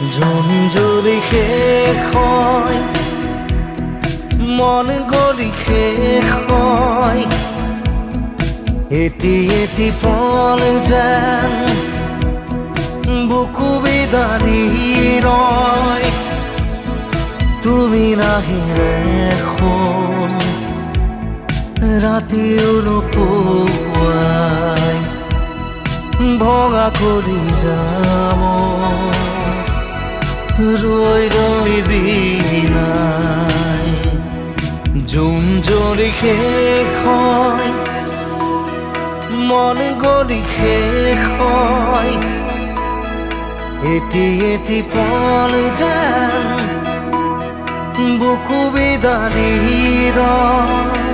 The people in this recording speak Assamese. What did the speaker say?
জোন জ্বলি শেষ হয়, মন গলি শেষ হয়, এটি এটি পল যেন বুকু বিদাৰি ৰয়। তুমি নাহিলে এখন ৰাতিও নোপোৱাই ভঙা কৰি যাম ৰৈ ৰৈ বিনাই। জোন জ্বলি শেষ হয়, মন গলি শেষ হয়, এটি এটি পল যেন বুকু বিদাৰি ৰয়।